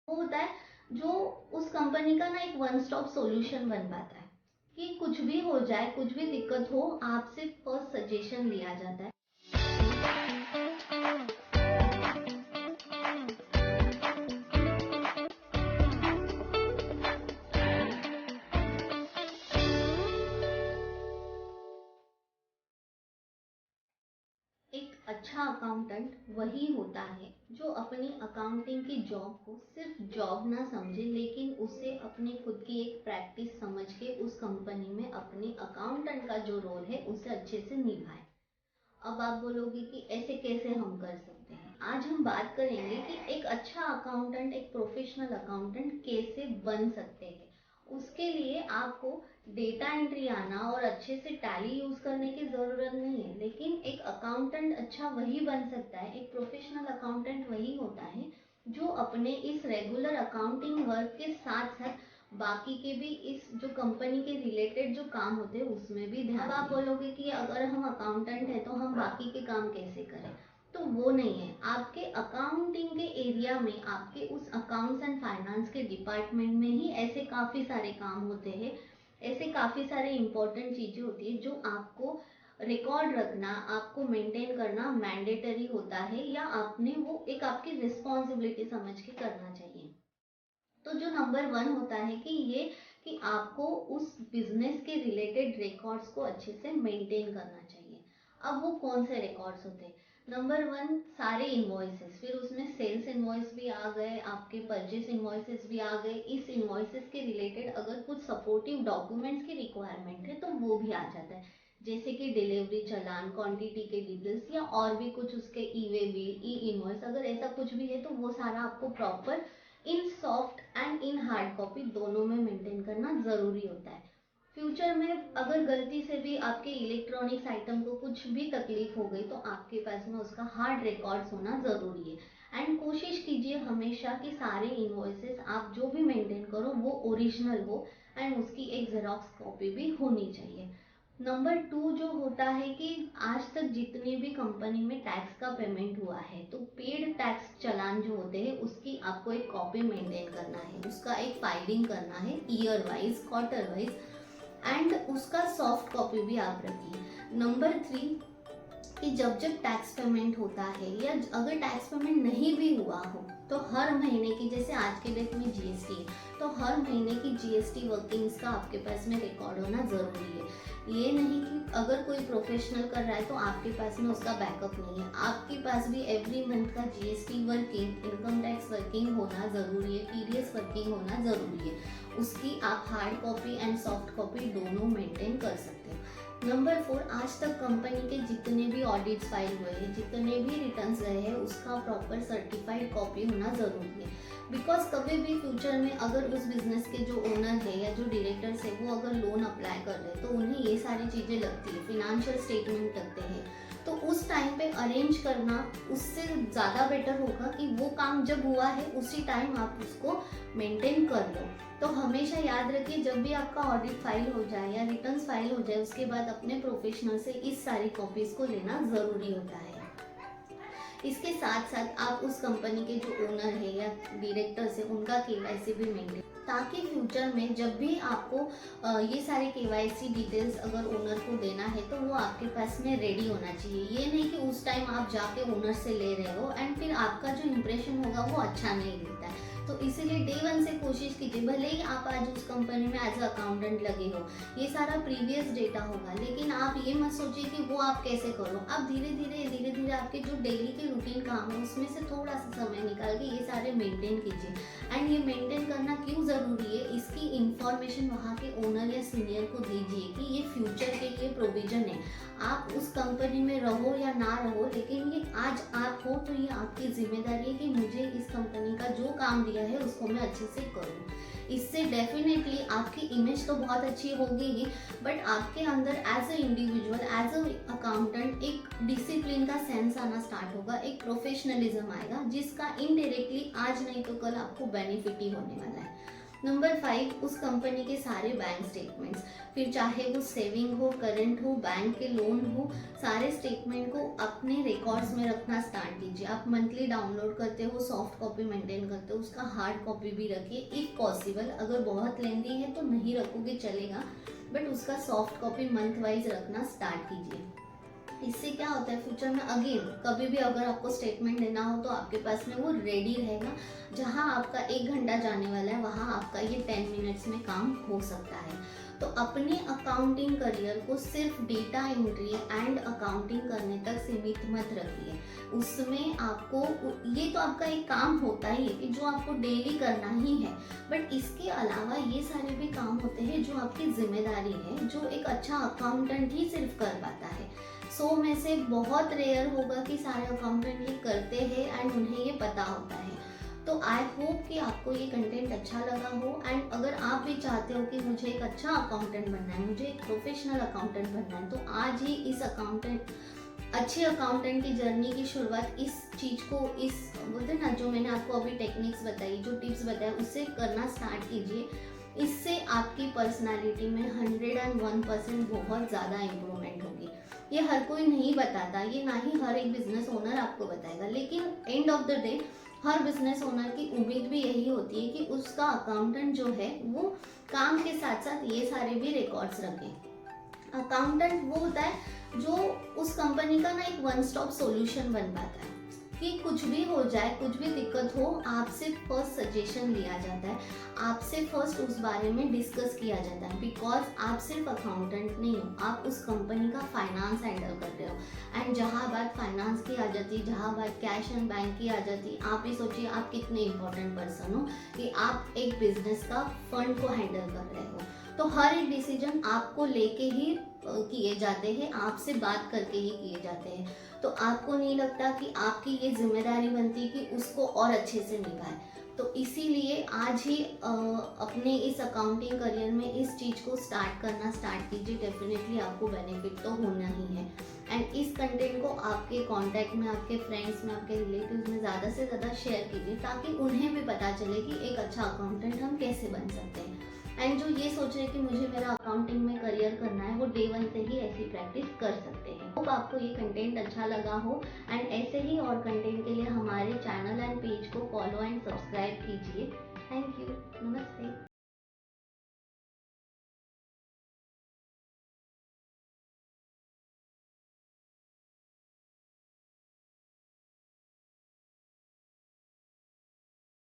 वो होता है जो उस कंपनी का ना एक वन स्टॉप सॉल्यूशन बन पाता है कि कुछ भी हो जाए, कुछ भी दिक्कत हो, आपसे फर्स्ट सजेशन लिया जाता है। एक अच्छा अकाउंटेंट वही होता है जो अपनी अकाउंटिंग की जॉब को सिर्फ जॉब ना समझे, लेकिन उसे अपनी खुद की एक प्रैक्टिस समझ के उस कंपनी में अपने अकाउंटेंट का जो रोल है उसे अच्छे से निभाए। अब आप बोलोगे कि ऐसे कैसे हम कर सकते हैं। आज हम बात करेंगे कि एक अच्छा अकाउंटेंट, एक प्रोफेशनल अकाउंटेंट कैसे बन सकते हैं। उसके लिए आपको डेटा एंट्री आना और अच्छे से टैली यूज करने की जरूरत नहीं है, लेकिन एक अकाउंटेंट अच्छा वही बन सकता है, एक प्रोफेशनल अकाउंटेंट वही होता है जो अपने इस रेगुलर अकाउंटिंग वर्क के साथ साथ बाकी के भी इस जो कंपनी के रिलेटेड जो काम होते हैं उसमें भी ध्यान। अब आप बोलोगे कि अगर हम अकाउंटेंट है तो हम बाकी के काम कैसे करें, तो वो नहीं है। आपके अकाउंटिंग के एरिया में, आपके उस अकाउंट्स एंड फाइनेंस के डिपार्टमेंट में ही ऐसे काफी सारे काम होते हैं, ऐसे काफी सारे इंपॉर्टेंट चीजें होती है जो आपको रिकॉर्ड रखना, आपको मेंटेन करना मैंडेटरी होता है, या आपने वो एक आपकी रिस्पॉन्सिबिलिटी समझ के करना चाहिए। तो जो नंबर वन होता है कि ये कि आपको उस बिजनेस के रिलेटेड रिकॉर्ड्स को अच्छे से मेंटेन करना चाहिए। अब वो कौन से रिकॉर्ड्स होते हैं? नंबर वन, सारे इन्वॉइसेस, फिर उसमें सेल्स इन्वॉइस भी आ गए, आपके परचेस इन्वॉइसेस भी आ गए। इस इन्वॉइसेस के रिलेटेड अगर कुछ सपोर्टिव डॉक्यूमेंट्स की रिक्वायरमेंट है तो वो भी आ जाता है, जैसे कि डिलीवरी चालान, क्वांटिटी के डिटेल्स, या और भी कुछ उसके ई वे बिल, ई इन्वॉइस, अगर ऐसा कुछ भी है तो वो सारा आपको proper in soft and in hard copy दोनों में मेंटेन करना जरूरी होता है। फ्यूचर में अगर गलती से भी आपके इलेक्ट्रॉनिक्स आइटम को कुछ भी तकलीफ हो गई तो आपके पास में उसका हार्ड रिकॉर्ड्स होना जरूरी है। एंड कोशिश कीजिए हमेशा कि सारे इन्वॉइसेस आप जो भी मेंटेन करो वो ओरिजिनल हो, एंड उसकी एक जेरोक्स कॉपी भी होनी चाहिए। नंबर टू जो होता है कि आज तक जितने भी कंपनी में टैक्स का पेमेंट हुआ है तो पेड टैक्स चालान जो होते हैं उसकी आपको एक कॉपी मेंटेन करना है, उसका एक फाइलिंग करना है year wise, quarter wise, and उसका सॉफ्ट कॉपी भी आप रखिए। नंबर थ्री कि जब जब टैक्स पेमेंट होता है या अगर टैक्स पेमेंट नहीं भी हुआ हो तो हर महीने की, जैसे आज के डेट में जीएसटी है तो हर महीने की जीएसटी वर्किंग्स का आपके पास में रिकॉर्ड होना जरूरी है। ये नहीं कि अगर कोई प्रोफेशनल कर रहा है तो आपके पास में उसका बैकअप नहीं है, आपके पास भी एवरी मंथ का GST working, income tax working होना जरूरी है, टीडीएस वर्किंग होना जरूरी है। उसकी आप hard copy and soft copy दोनों मेंटेन कर सकते हो। नंबर फोर, आज तक कंपनी के जितने भी ऑडिट्स फाइल हुए हैं, जितने भी रिटर्न्स गए हैं, उसका प्रॉपर सर्टिफाइड कॉपी होना जरूरी है। बिकॉज कभी भी फ्यूचर में अगर उस बिजनेस के जो ओनर है या जो डायरेक्टर्स है वो अगर लोन अप्लाई कर रहे हैं तो उन्हें ये सारी चीज़ें लगती है, फिनेंशियल स्टेटमेंट लगते हैं, तो उस टाइम पे अरेंज करना उससे ज़्यादा बेटर होगा कि वो काम जब हुआ है उसी टाइम आप उसको मेंटेन कर लो। तो हमेशा याद रखिए जब भी आपका ऑडिट फाइल हो जाए या रिटर्न्स फाइल हो जाए उसके बाद अपने प्रोफेशनल से इस सारी कॉपीज को लेना ज़रूरी होता है। इसके साथ साथ आप उस कंपनी के जो ओनर है या डायरेक्टर्स है उनका केवाईसी भी मेंटेन, ताकि फ्यूचर में जब भी आपको ये सारे केवाईसी डिटेल्स अगर ओनर को देना है तो वो आपके पास में रेडी होना चाहिए। ये नहीं कि उस टाइम आप जाके ओनर से ले रहे हो एंड फिर आपका जो इम्प्रेशन होगा वो अच्छा नहीं दिखता है। तो इसीलिए डे वन से कोशिश कीजिए, भले ही आप आज उस कंपनी में एज अकाउंटेंट लगे हो, ये सारा प्रीवियस डेटा होगा, लेकिन आप ये मत सोचिए कि वो आप कैसे करो। आप धीरे धीरे आपके जो डेली के रूटीन काम है उसमें से थोड़ा सा समय निकाल के ये सारे मेंटेन कीजिए। एंड ये मेंटेन करना क्यों ज़रूरी है, इसकी इंफॉर्मेशन वहाँ के ओनर या सीनियर को दीजिए कि ये फ्यूचर के लिए प्रोविजन है। आप उस कंपनी में रहो या ना रहो, लेकिन ये आज आप हो तो ये आपकी जिम्मेदारी है कि मुझे इस कंपनी का जो काम दिया है उसको मैं अच्छे से करूँ। इससे डेफिनेटली आपकी इमेज तो बहुत अच्छी होगी ही, बट आपके अंदर as a individual, as a accountant एक डिसिप्लिन का सेंस आना स्टार्ट होगा, एक प्रोफेशनलिज्म आएगा जिसका इनडायरेक्टली आज नहीं तो कल आपको बेनिफिट ही होने वाला है। नंबर 5, उस कंपनी के सारे बैंक स्टेटमेंट्स, फिर चाहे वो सेविंग हो, करंट हो, बैंक के लोन हो, सारे स्टेटमेंट को अपने रिकॉर्ड्स में रखना स्टार्ट कीजिए। आप मंथली डाउनलोड करते हो, सॉफ्ट कॉपी मेंटेन करते हो, उसका हार्ड कॉपी भी रखिए इफ़ पॉसिबल। अगर बहुत लेंदी है तो नहीं रखोगे चलेगा, बट उसका सॉफ्ट कॉपी मंथ वाइज रखना स्टार्ट कीजिए। इससे क्या होता है, फ्यूचर में अगेन कभी भी अगर आपको स्टेटमेंट देना हो तो आपके पास में वो रेडी रहेगा। जहां आपका 1 घंटा जाने वाला है वहां आपका ये 10 मिनट्स में काम हो सकता है। तो अपने अकाउंटिंग करियर को सिर्फ डेटा एंट्री एंड अकाउंटिंग करने तक सीमित मत रखिए। उसमें आपको ये तो आपका एक काम होता ही है कि जो आपको डेली करना ही है, बट इसके अलावा ये सारे भी काम होते हैं जो आपकी जिम्मेदारी है, जो एक अच्छा अकाउंटेंट ही सिर्फ कर पाता है। 100 में से बहुत रेयर होगा कि सारे अकाउंटेंट ये करते हैं एंड उन्हें ये पता होता है। तो आई होप कि आपको ये कंटेंट अच्छा लगा हो, एंड अगर आप भी चाहते हो कि मुझे एक अच्छा अकाउंटेंट बनना है, मुझे एक प्रोफेशनल अकाउंटेंट बनना है, तो आज ही इस अच्छे अकाउंटेंट की जर्नी की शुरुआत इस चीज़ को, इस बोलते हैं ना, जो मैंने आपको अभी टेक्निक्स बताई, जो टिप्स बताए, उससे करना स्टार्ट कीजिए। इससे आपकी पर्सनालिटी में 101% बहुत ज़्यादा इम्प्रूवमेंट होगी। ये हर कोई नहीं बताता, ये ना ही हर एक बिजनेस ओनर आपको बताएगा, लेकिन end of the day her business owner की उम्मीद भी यही होती है कि उसका अकाउंटेंट जो है वो काम के साथ साथ ये सारे भी रिकॉर्ड्स रखे। अकाउंटेंट वो होता है जो उस कंपनी का ना एक वन स्टॉप सॉल्यूशन बन पाता है कि कुछ भी हो जाए, कुछ भी दिक्कत हो, आपसे फर्स्ट सजेशन लिया जाता है, आपसे फर्स्ट उस बारे में डिस्कस किया जाता है, बिकॉज आप सिर्फ अकाउंटेंट नहीं हो, आप उस कंपनी का फाइनेंस हैंडल कर रहे हो। एंड जहाँ बात फाइनेंस की आ जाती, जहाँ बात कैश एंड बैंक की आ जाती, आप ही सोचिए आप कितने इंपॉर्टेंट पर्सन हो कि आप एक बिजनेस का फंड को हैंडल कर रहे हो। तो हर एक डिसीजन आपको लेके ही किए जाते हैं, आपसे बात करके ही किए जाते हैं। तो आपको नहीं लगता कि आपकी ये जिम्मेदारी बनती है कि उसको और अच्छे से निभाए। तो इसीलिए आज ही अपने इस अकाउंटिंग करियर में इस चीज़ को स्टार्ट करना स्टार्ट कीजिए। डेफिनेटली आपको बेनिफिट तो होना ही है। एंड इस कंटेंट को आपके कांटेक्ट में, आपके फ्रेंड्स में, आपके रिलेटिव्स में ज़्यादा से ज़्यादा शेयर कीजिए, ताकि उन्हें भी पता चले कि एक अच्छा अकाउंटेंट हम कैसे बन सकते हैं। एंड जो ये सोच रहे हैं कि मुझे मेरा अकाउंटिंग में करियर करना है, वो डे 1 से ही ऐसी प्रैक्टिस कर सकते हैं। होप आपको ये कंटेंट अच्छा लगा हो, एंड ऐसे ही और कंटेंट के लिए हमारे चैनल एंड पेज को फॉलो एंड सब्सक्राइब कीजिए। Thank you. नमस्ते।